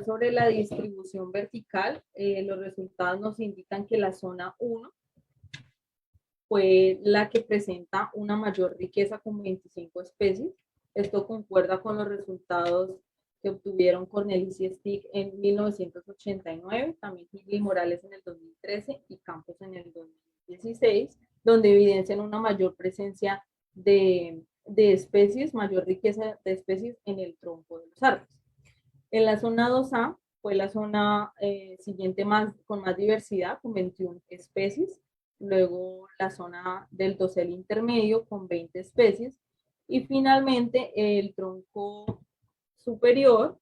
Sobre la distribución vertical, los resultados nos indican que la zona 1 fue la que presenta una mayor riqueza con 25 especies. Esto concuerda con los resultados que obtuvieron Cornelis y Stick en 1989, también Higley Morales en el 2013 y Campos en el 2016, donde evidencian una mayor presencia de especies, mayor riqueza de especies en el tronco de los árboles. En la zona 2A fue la zona siguiente con más diversidad, con 21 especies. Luego la zona del dosel intermedio con 20 especies. Y finalmente el tronco superior,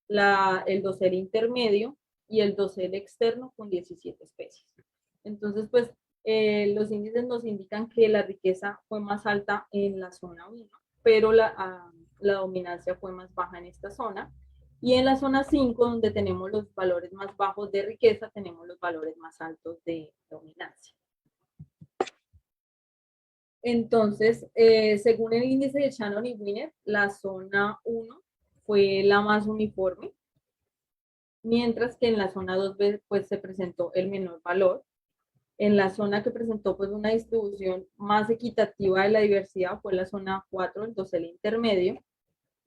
el dosel intermedio y el dosel externo con 17 especies. Entonces, pues los índices nos indican que la riqueza fue más alta en la zona 1, pero la dominancia fue más baja en esta zona. Y en la zona 5, donde tenemos los valores más bajos de riqueza, tenemos los valores más altos de dominancia. Entonces, según el índice de Shannon y Wiener, la zona 1 fue la más uniforme, mientras que en la zona 2B pues, se presentó el menor valor. En la zona que presentó pues, una distribución más equitativa de la diversidad fue la zona 4, el dosel intermedio,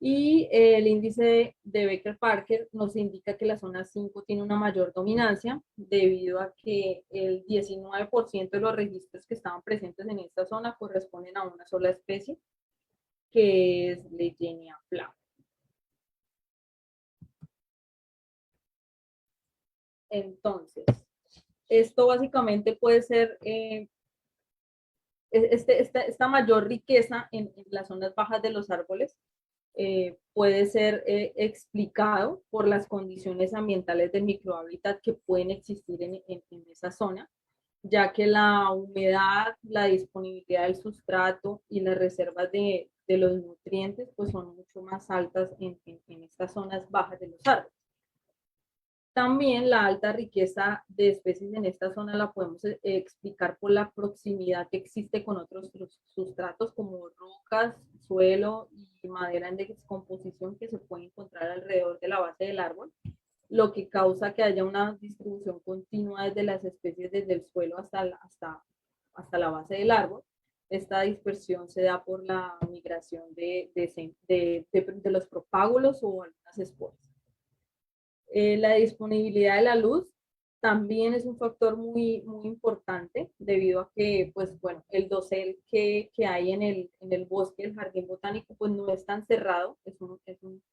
y el índice de Becker-Parker nos indica que la zona 5 tiene una mayor dominancia debido a que el 19% de los registros que estaban presentes en esta zona corresponden a una sola especie, que es Legenia flava. Entonces, esto básicamente puede ser esta mayor riqueza en las zonas bajas de los árboles puede ser explicado por las condiciones ambientales del microhábitat que pueden existir en esa zona, ya que la humedad, la disponibilidad del sustrato y las reservas de los nutrientes pues son mucho más altas en estas zonas bajas de los árboles. También la alta riqueza de especies en esta zona la podemos explicar por la proximidad que existe con otros sustratos como rocas, suelo y madera en descomposición que se puede encontrar alrededor de la base del árbol, lo que causa que haya una distribución continua desde las especies desde el suelo hasta la base del árbol. Esta dispersión se da por la migración de los propágulos o algunas esporas. La disponibilidad de la luz también es un factor muy, muy importante debido a que, pues bueno, el dosel que hay en el bosque, el jardín botánico, pues no es tan cerrado, por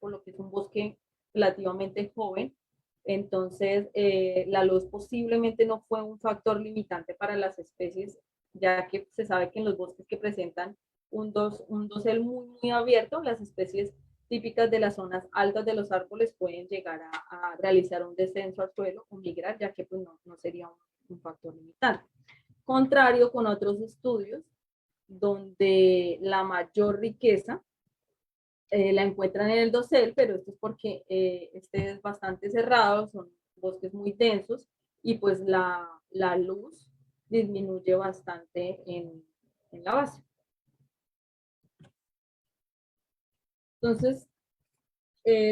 lo que es un bosque relativamente joven. Entonces, la luz posiblemente no fue un factor limitante para las especies, ya que se sabe que en los bosques que presentan un dosel muy, muy abierto, las especies típicas de las zonas altas de los árboles pueden llegar a realizar un descenso al suelo o migrar, ya que pues, no sería un factor limitante. Contrario con otros estudios, donde la mayor riqueza la encuentran en el dosel, pero esto es porque este es bastante cerrado, son bosques muy densos y pues la luz disminuye bastante en la base. Entonces,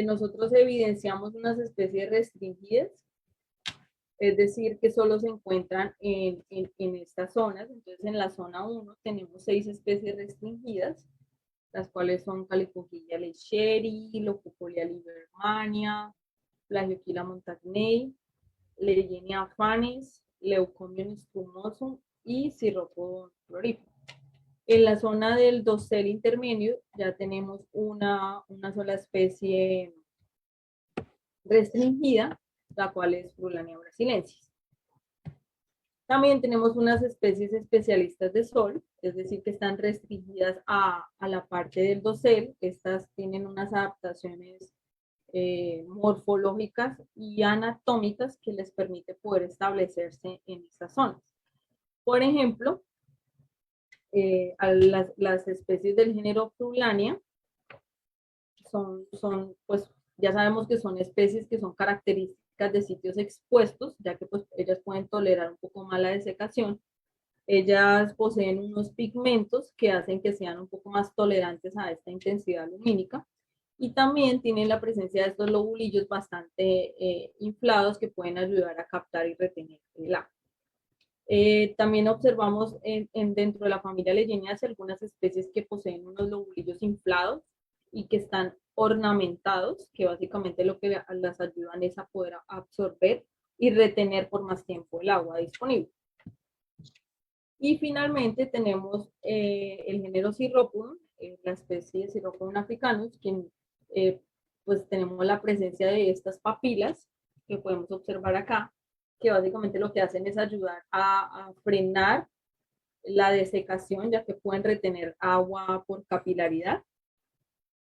nosotros evidenciamos unas especies restringidas, es decir, que solo se encuentran en estas zonas. Entonces, en la zona 1 tenemos 6 especies restringidas, las cuales son California leisheri, Locupolia libermania, Plagioquila montagnei, Legenia fanis, Leucomium strumosum y Cirropodon florífero. En la zona del dosel intermedio ya tenemos una sola especie restringida, la cual es Brulania brasilensis. También tenemos unas especies especialistas de sol, es decir, que están restringidas a la parte del dosel. Estas tienen unas adaptaciones morfológicas y anatómicas que les permite poder establecerse en estas zonas. Por ejemplo, las especies del género Brulania son, pues, ya sabemos que son especies que son características de sitios expuestos, ya que pues ellas pueden tolerar un poco más la desecación. Ellas poseen unos pigmentos que hacen que sean un poco más tolerantes a esta intensidad lumínica Y también tienen la presencia de estos lobulillos bastante inflados que pueden ayudar a captar y retener el agua. También observamos dentro de la familia Leyeniaceae algunas especies que poseen unos lobulillos inflados y que están ornamentados, que básicamente lo que las ayudan es a poder absorber y retener por más tiempo el agua disponible. Y finalmente tenemos el género Cirropodon, la especie de Cirropodon africanus, quien pues tenemos la presencia de estas papilas que podemos observar acá, que básicamente lo que hacen es ayudar a frenar la desecación, ya que pueden retener agua por capilaridad.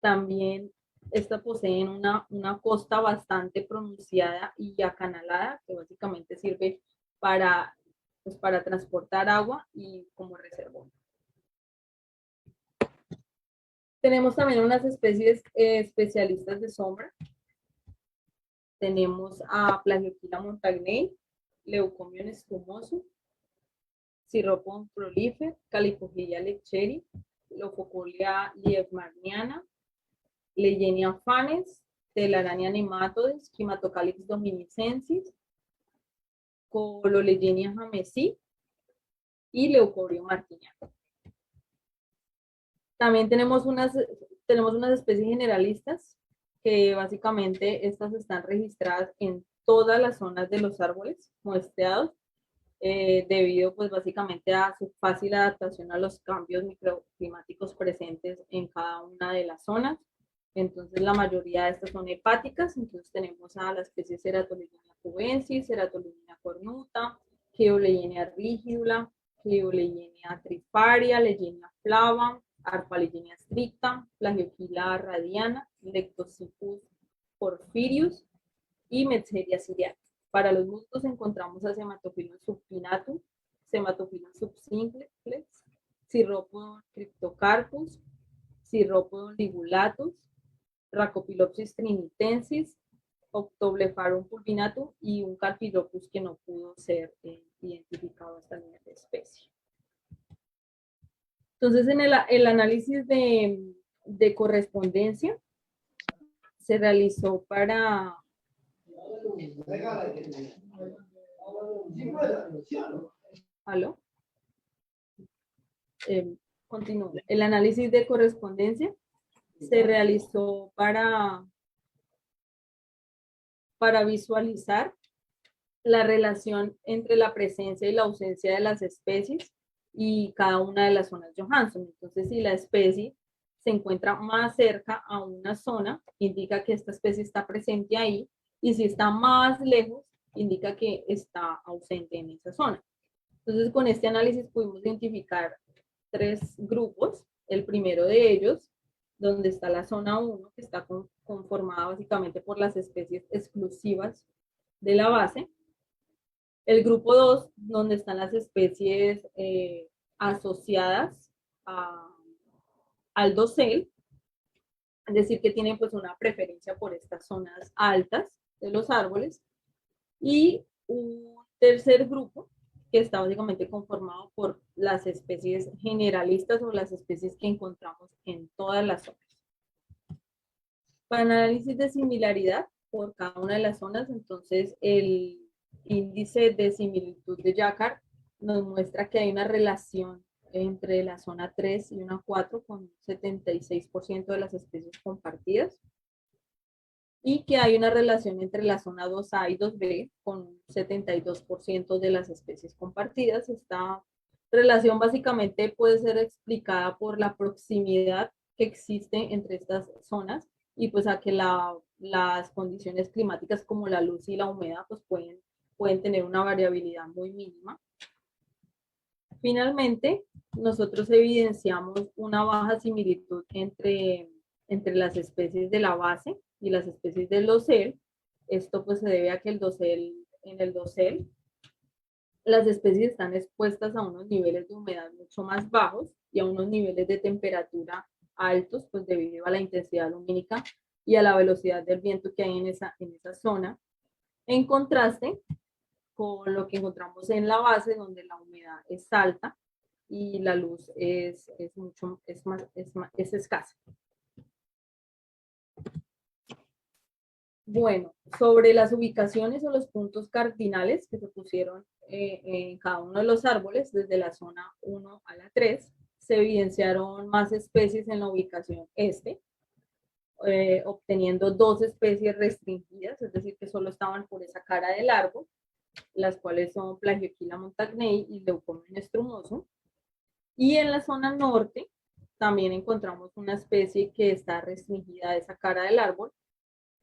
También esta poseen una costa bastante pronunciada y acanalada, que básicamente sirve para, pues, para transportar agua y como reservorio. Tenemos también unas especies especialistas de sombra. Tenemos a Plagioquila montagnei, Leucomion espumoso, Cirropodon prolifer, Calicohylia lecheri, Lophocolia liebmaniana, Leyenia fanes, Telaraña nematodes, Chimatocalix dominicensis, Cololeyenia jamesi y Leucobrio martiniano. También tenemos unas especies generalistas que básicamente estas están registradas en todas las zonas de los árboles muestreados, debido pues básicamente a su fácil adaptación a los cambios microclimáticos presentes en cada una de las zonas. Entonces la mayoría de estas son hepáticas, entonces tenemos a la especie Ceratoleyenia cubensis, Ceratoleyenia cornuta, Geoleyenia rigidula, Geoleyenia trifaria, Leyenia flava, Arpaleyenia stricta, Plagioquila radiana, Lectocypus porphyrius y Metzgeria ciliata. Para los musgos encontramos a Cematophyllum subpinatum, Cematophyllum subsimplex, Cirropodon cryptocarpus, Cirropodon ligulatus, Rhacopilopsis trinitensis, Octoblepharum pulvinatum y un Calpilopus que no pudo ser identificado hasta el nivel de especie. Entonces, en el análisis de correspondencia se realizó para... ¿Aló? Continúo. El análisis de correspondencia se realizó para visualizar la relación entre la presencia y la ausencia de las especies y cada una de las zonas Johansson. Entonces, si la especie se encuentra más cerca a una zona, indica que esta especie está presente ahí, y si está más lejos, indica que está ausente en esa zona. Entonces, con este análisis pudimos identificar 3 grupos. El primero de ellos, donde está la zona 1, que está conformada básicamente por las especies exclusivas de la base. El grupo 2, donde están las especies asociadas al dosel, es decir, que tienen pues una preferencia por estas zonas altas de los árboles. Y un tercer grupo, que está básicamente conformado por las especies generalistas o las especies que encontramos en todas las zonas. Para análisis de similaridad por cada una de las zonas, entonces el índice de similitud de Jacquard nos muestra que hay una relación entre la zona 3 y una 4 con 76% de las especies compartidas, y que hay una relación entre la zona 2A y 2B con 72% de las especies compartidas. Esta relación básicamente puede ser explicada por la proximidad que existe entre estas zonas y pues a que las condiciones climáticas como la luz y la humedad pues pueden tener una variabilidad muy mínima. Finalmente, nosotros evidenciamos una baja similitud entre las especies de la base y las especies del dosel. Esto pues se debe a que en el dosel las especies están expuestas a unos niveles de humedad mucho más bajos y a unos niveles de temperatura altos, pues debido a la intensidad lumínica y a la velocidad del viento que hay en esa zona. En contraste con lo que encontramos en la base, donde la humedad es alta y la luz es escasa. Bueno, sobre las ubicaciones o los puntos cardinales que se pusieron en cada uno de los árboles, desde la zona 1 a la 3, se evidenciaron más especies en la ubicación este, obteniendo 2 especies restringidas, es decir, que solo estaban por esa cara del árbol, las cuales son Plagioquila montagnei y Leucomene strumoso. Y en la zona norte también encontramos una especie que está restringida a esa cara del árbol,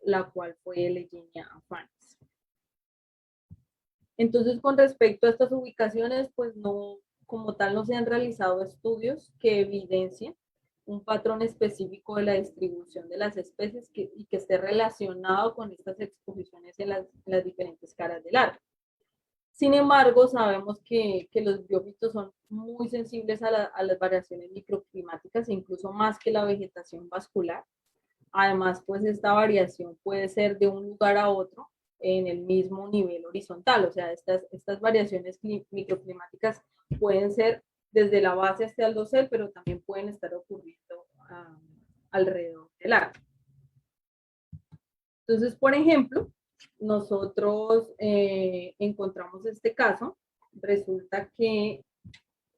la cual fue Leyenia afanis. Entonces, con respecto a estas ubicaciones, pues no, como tal, no se han realizado estudios que evidencien un patrón específico de la distribución de las especies y que esté relacionado con estas exposiciones en las diferentes caras del árbol. Sin embargo, sabemos que los biófitos son muy sensibles a las variaciones microclimáticas, incluso más que la vegetación vascular. Además, pues esta variación puede ser de un lugar a otro en el mismo nivel horizontal, o sea, estas variaciones microclimáticas pueden ser desde la base hasta el dosel, pero también pueden estar ocurriendo alrededor del árbol. Entonces, por ejemplo, nosotros encontramos este caso, resulta que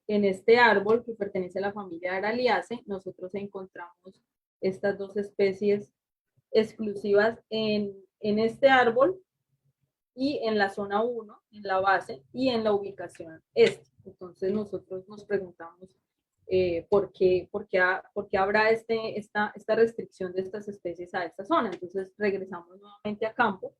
en este árbol que pertenece a la familia Araliaceae, nosotros encontramos estas 2 especies exclusivas en este árbol y en la zona 1, en la base y en la ubicación este. Entonces nosotros nos preguntamos por qué habrá esta restricción de estas especies a esta zona. Entonces regresamos nuevamente a campo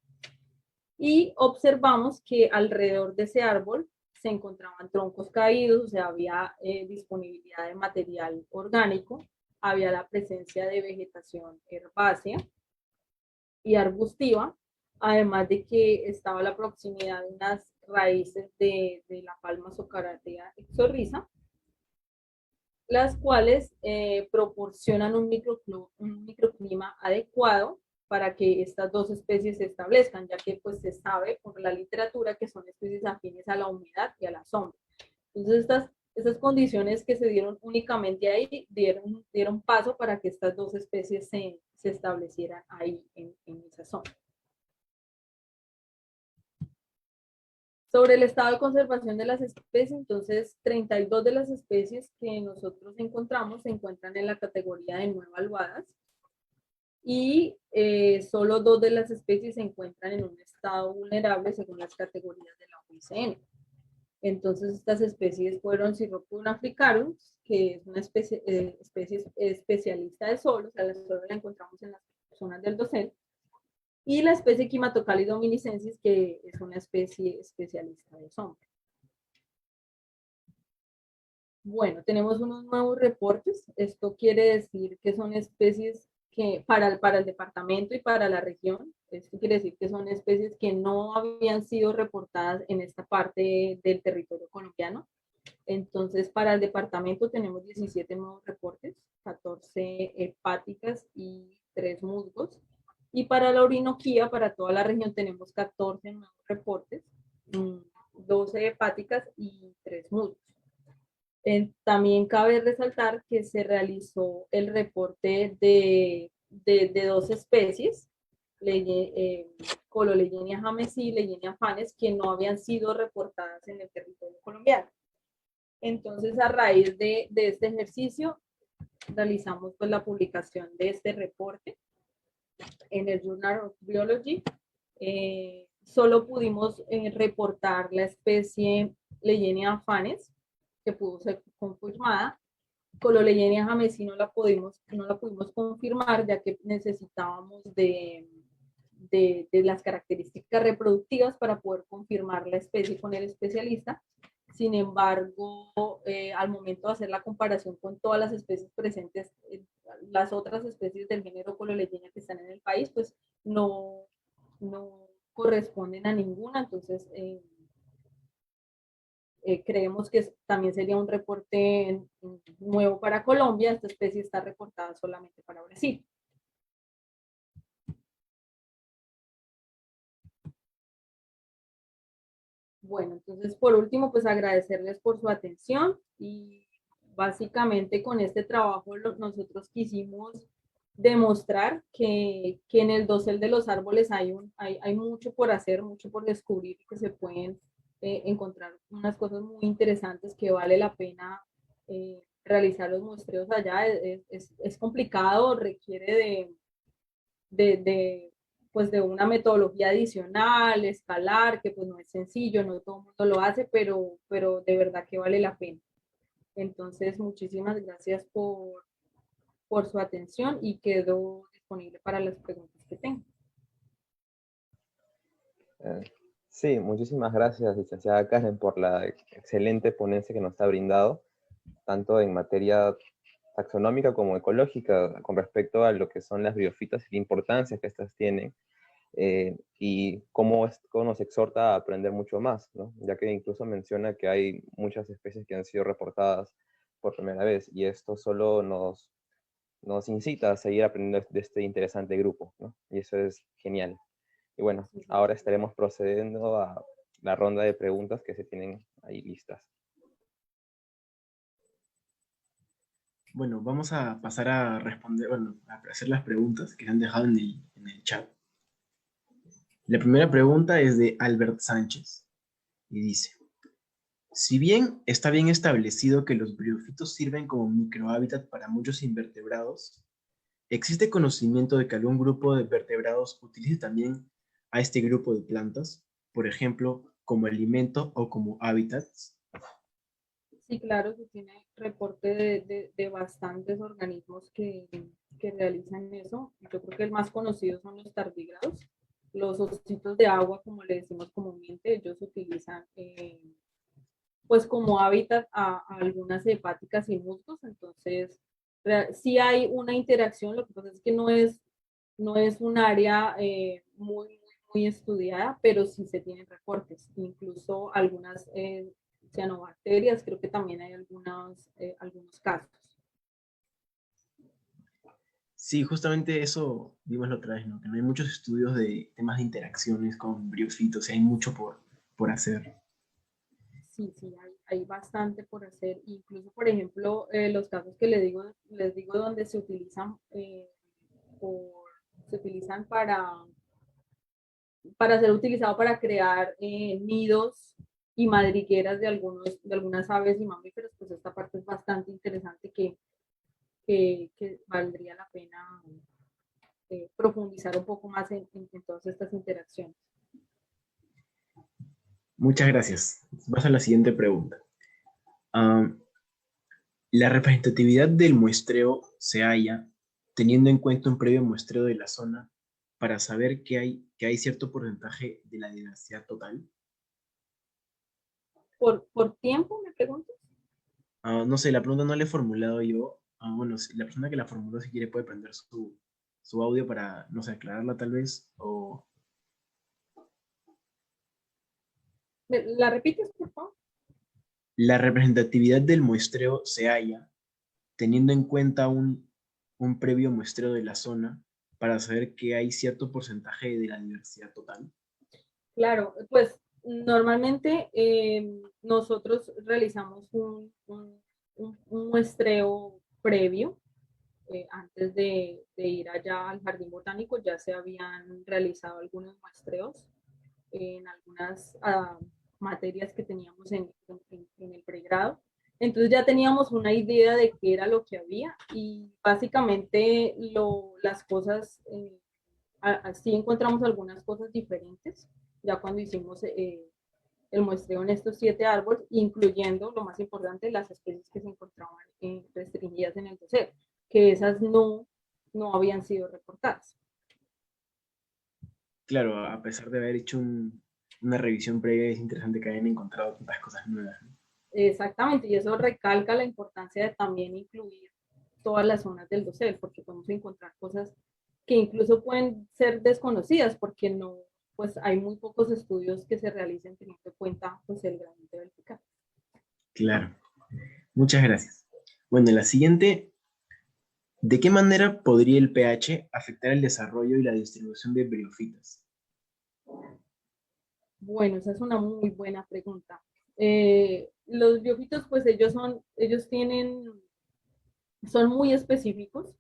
y observamos que alrededor de ese árbol se encontraban troncos caídos, o sea, había disponibilidad de material orgánico, había la presencia de vegetación herbácea y arbustiva, además de que estaba la proximidad de unas raíces de la palma socaratea exorriza, las cuales proporcionan un microclima adecuado para que estas 2 especies se establezcan, ya que pues se sabe por la literatura que son especies afines a la humedad y a la sombra. Entonces estas condiciones que se dieron únicamente ahí dieron paso para que estas 2 especies se establecieran ahí en esa zona. Sobre el estado de conservación de las especies, entonces 32 de las especies que nosotros encontramos se encuentran en la categoría de no evaluadas y solo 2 de las especies se encuentran en un estado vulnerable según las categorías de la UICN. Entonces estas especies fueron Cirropodon africarum, que es una especie especialista de sol, o sea, solo la encontramos en las zonas del dosel, y la especie Quimatocali dominicensis, que es una especie especialista de sombra. Bueno, tenemos unos nuevos reportes. Esto quiere decir que son especies que para el departamento y para la región, esto quiere decir que son especies que no habían sido reportadas en esta parte del territorio colombiano. Entonces, para el departamento tenemos 17 nuevos reportes, 14 hepáticas y 3 musgos. Y para la Orinoquía, para toda la región, tenemos 14 nuevos reportes, 12 hepáticas y 3 musgos. También cabe resaltar que se realizó el reporte de 2 especies, Cololeyenia jamesi y Leyenia afanis, que no habían sido reportadas en el territorio colombiano. Entonces, a raíz de este ejercicio, realizamos pues la publicación de este reporte en el Journal of Biology. Solo pudimos reportar la especie Leyenia afanis, que pudo ser confirmada. Cololeyenia jamesi no la pudimos confirmar, ya que necesitábamos de las características reproductivas para poder confirmar la especie con el especialista. Sin embargo, al momento de hacer la comparación con todas las especies presentes, las otras especies del género Cololeyenia que están en el país, pues no corresponden a ninguna. Entonces, creemos que también sería un reporte nuevo para Colombia. Esta especie está reportada solamente para Brasil. Bueno, entonces por último, pues agradecerles por su atención y básicamente con este trabajo nosotros quisimos demostrar que en el dosel de los árboles hay mucho por hacer, mucho por descubrir, que se pueden encontrar unas cosas muy interesantes que vale la pena realizar los muestreos allá. Es complicado, requiere pues de una metodología adicional, escalar, que pues no es sencillo, no todo el mundo lo hace, pero de verdad que vale la pena. Entonces, muchísimas gracias por su atención y quedo disponible para las preguntas que tengan. Sí, muchísimas gracias, licenciada Karen, por la excelente ponencia que nos ha brindado, tanto en materia taxonómica como ecológica, con respecto a lo que son las briofitas y la importancia que estas tienen, y cómo nos exhorta a aprender mucho más, ¿no? Ya que incluso menciona que hay muchas especies que han sido reportadas por primera vez, y esto solo nos incita a seguir aprendiendo de este interesante grupo, ¿no? Y eso es genial. Y bueno, ahora estaremos procediendo a la ronda de preguntas que se tienen ahí listas. Bueno, vamos a pasar a responder, bueno, a hacer las preguntas que se han dejado en el chat. La primera pregunta es de Albert Sánchez y dice: si bien está bien establecido que los briófitos sirven como microhábitat para muchos invertebrados, ¿existe conocimiento de que algún grupo de vertebrados utilice también a este grupo de plantas, por ejemplo, como alimento o como hábitats? Sí, claro, se tiene reporte de bastantes organismos que realizan eso. Yo creo que el más conocido son los tardígrados. Los ositos de agua, como le decimos comúnmente, ellos utilizan pues como hábitat a algunas hepáticas y musgos. Entonces, sí hay una interacción, lo que pasa es que no es un área muy estudiada, pero sí se tienen reportes. Incluso algunas cianobacterias, creo que también hay algunos casos. Sí, justamente eso vimos la otra vez, ¿no? Que no hay muchos estudios de temas de interacciones con briófitos y hay mucho por hacer. Sí, hay bastante por hacer. Incluso, por ejemplo, los casos que les digo donde se utilizan, se utilizan para ser utilizado para crear nidos y madrigueras de algunas aves y mamíferos, pues esta parte es bastante interesante que valdría la pena profundizar un poco más en todas estas interacciones. Muchas gracias. Vamos a la siguiente pregunta. La representatividad del muestreo se halla teniendo en cuenta un previo muestreo de la zona para saber que hay cierto porcentaje de la diversidad total. ¿Por tiempo, me preguntas? No sé, la pregunta no la he formulado yo. Bueno, la persona que la formuló, si quiere, puede prender su audio para, no sé, aclararla tal vez. O... ¿La repites, por favor? La representatividad del muestreo se halla teniendo en cuenta un previo muestreo de la zona para saber que hay cierto porcentaje de la diversidad total. Claro, pues normalmente nosotros realizamos un muestreo previo. Antes de ir allá al jardín botánico ya se habían realizado algunos muestreos en algunas materias que teníamos en el pregrado. Entonces ya teníamos una idea de qué era lo que había y básicamente las cosas, así encontramos algunas cosas diferentes, ya cuando hicimos el muestreo en estos 7 árboles, incluyendo, lo más importante, las especies que se encontraban restringidas en el dosel, que esas no habían sido reportadas. Claro, a pesar de haber hecho una revisión previa, es interesante que hayan encontrado tantas cosas nuevas, ¿no? Exactamente, y eso recalca la importancia de también incluir todas las zonas del dosel, porque podemos encontrar cosas que incluso pueden ser desconocidas, porque no, pues hay muy pocos estudios que se realicen teniendo en cuenta pues, el gradiente vertical. Claro, muchas gracias. Bueno, la siguiente, ¿de qué manera podría el pH afectar el desarrollo y la distribución de briófitas? Bueno, esa es una muy buena pregunta. Los biófitos, pues ellos son muy específicos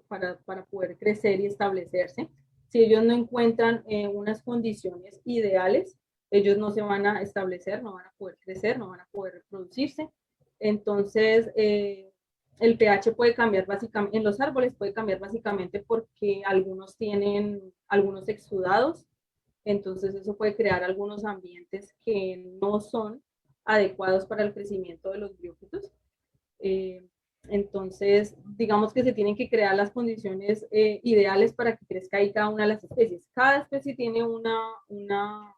para poder crecer y establecerse. Si ellos no encuentran unas condiciones ideales, ellos no se van a establecer, no van a poder crecer, no van a poder reproducirse. Entonces, el pH puede cambiar básicamente, en los árboles puede cambiar básicamente porque algunos tienen algunos exudados, entonces eso puede crear algunos ambientes que no son adecuados para el crecimiento de los briófitos. Entonces, digamos que se tienen que crear las condiciones ideales para que crezca ahí cada una de las especies. Cada especie tiene unas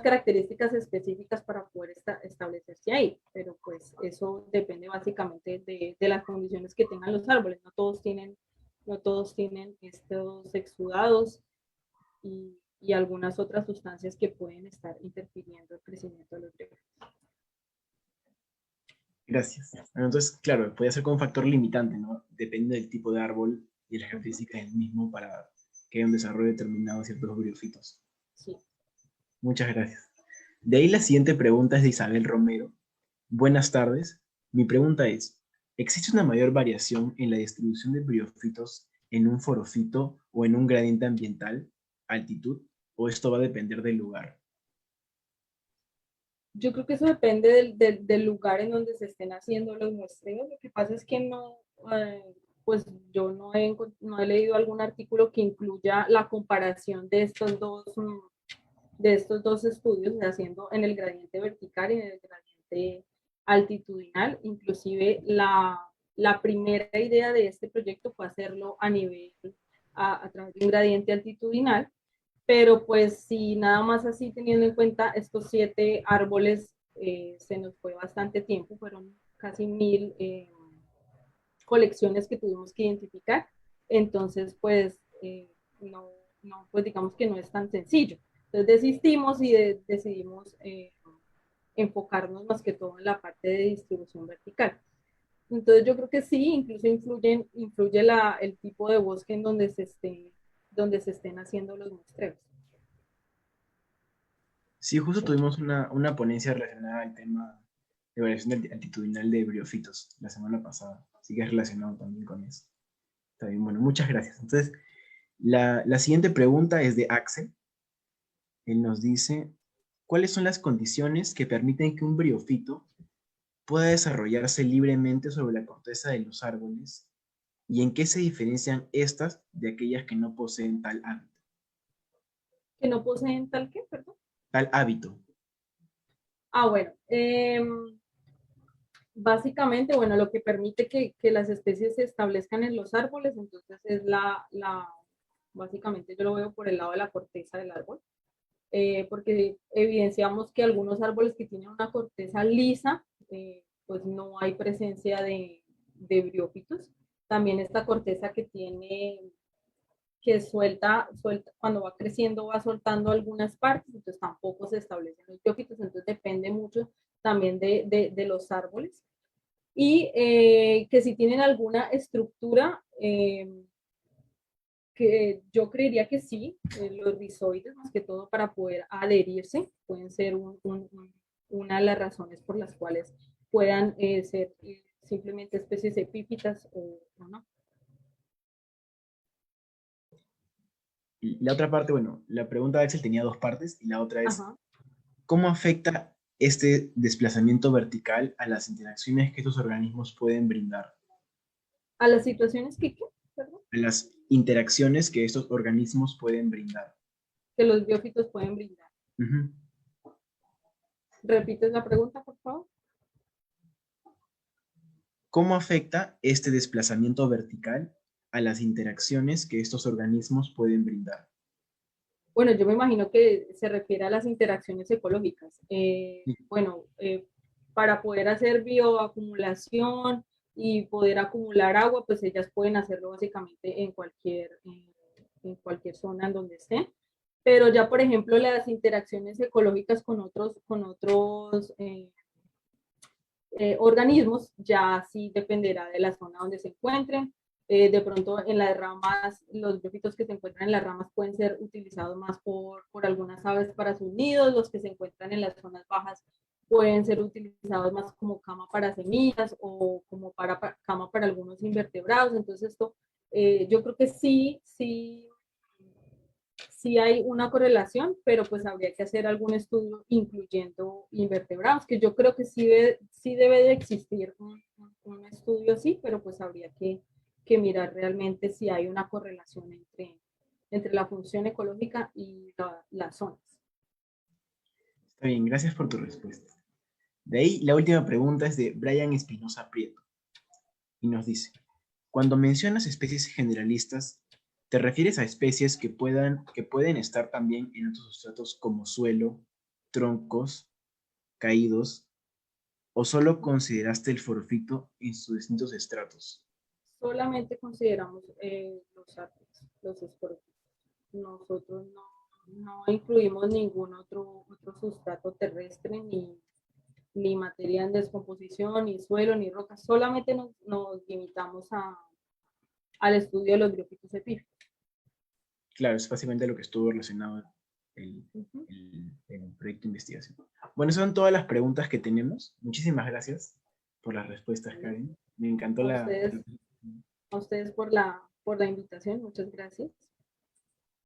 características específicas para poder establecerse ahí, pero pues eso depende básicamente de las condiciones que tengan los árboles. No todos tienen estos exudados y algunas otras sustancias que pueden estar interfiriendo el crecimiento de los briófitos. Gracias. Bueno, entonces, claro, puede ser como un factor limitante, ¿no? Depende del tipo de árbol y las características del mismo para que haya un desarrollo determinado de ciertos briófitos. Sí. Muchas gracias. De ahí la siguiente pregunta es de Isabel Romero. Buenas tardes. Mi pregunta es, ¿existe una mayor variación en la distribución de briófitos en un forofito o en un gradiente ambiental, altitud, o esto va a depender del lugar? Yo creo que eso depende del lugar en donde se estén haciendo los muestreos. Lo que pasa es que pues yo no he leído algún artículo que incluya la comparación de estos dos estudios, haciendo en el gradiente vertical y en el gradiente altitudinal. Inclusive la primera idea de este proyecto fue hacerlo a través de un gradiente altitudinal, pero pues si nada más así teniendo en cuenta estos 7 árboles, se nos fue bastante tiempo, fueron casi 1000 colecciones que tuvimos que identificar, entonces pues pues digamos que no es tan sencillo. Entonces desistimos y decidimos enfocarnos más que todo en la parte de distribución vertical. Entonces yo creo que sí, incluso influye el tipo de bosque en donde se estén haciendo los muestreos. Sí, justo tuvimos una ponencia relacionada al tema de variación altitudinal de briófitos la semana pasada, así que es relacionado también con eso. Está bien, bueno, muchas gracias. Entonces, la siguiente pregunta es de Axel. Él nos dice, ¿cuáles son las condiciones que permiten que un briófito pueda desarrollarse libremente sobre la corteza de los árboles y en qué se diferencian estas de aquellas que no poseen tal hábito? ¿Que no poseen tal qué, perdón? Tal hábito. Bueno, básicamente, bueno, lo que permite que las especies se establezcan en los árboles, entonces es básicamente yo lo veo por el lado de la corteza del árbol, porque evidenciamos que algunos árboles que tienen una corteza lisa, pues no hay presencia de briófitos. También esta corteza que suelta, cuando va creciendo va soltando algunas partes, entonces tampoco se establecen los briófitos, entonces depende mucho también de los árboles. Y que si tienen alguna estructura, que yo creería que sí, los rizoides, más que todo para poder adherirse, pueden ser una de las razones por las cuales puedan ser simplemente especies epífitas o no. Y la otra parte, bueno, la pregunta de Axel tenía 2 partes y la otra es, Ajá. ¿cómo afecta este desplazamiento vertical a las interacciones que estos organismos pueden brindar? A las situaciones perdón, A las interacciones que estos organismos pueden brindar. que los biófitos pueden brindar. Uh-huh. ¿Repites la pregunta, por favor? ¿Cómo afecta este desplazamiento vertical a las interacciones que estos organismos pueden brindar? Bueno, yo me imagino que se refiere a las interacciones ecológicas. Bueno, para poder hacer bioacumulación y poder acumular agua, pues ellas pueden hacerlo básicamente en cualquier zona en donde estén. Pero ya, por ejemplo, las interacciones ecológicas con otros organismos, ya sí dependerá de la zona donde se encuentren. De pronto en las ramas, los biófitos que se encuentran en las ramas pueden ser utilizados más por algunas aves para sus nidos, los que se encuentran en las zonas bajas pueden ser utilizados más como cama para semillas o como cama para algunos invertebrados. Entonces esto, yo creo que sí hay una correlación, pero pues habría que hacer algún estudio incluyendo invertebrados, que yo creo que sí debe de existir un estudio así, pero pues habría que mirar realmente si hay una correlación entre la función ecológica y las zonas. Está bien, gracias por tu respuesta. De ahí, la última pregunta es de Brian Espinosa Prieto y nos dice, cuando mencionas especies generalistas, ¿te refieres a especies que pueden estar también en otros sustratos como suelo, troncos, caídos, o solo consideraste el forfito en sus distintos estratos? Solamente consideramos los árboles, los esporófitos. Nosotros no incluimos ningún otro sustrato terrestre, ni materia en descomposición, ni suelo, ni roca. Solamente nos limitamos al estudio de los briófitos epífitos. Claro, es básicamente lo que estuvo relacionado el, el proyecto de investigación. Bueno, esas son todas las preguntas que tenemos. Muchísimas gracias por las respuestas, Karen. Me encantó A ustedes por la invitación, muchas gracias.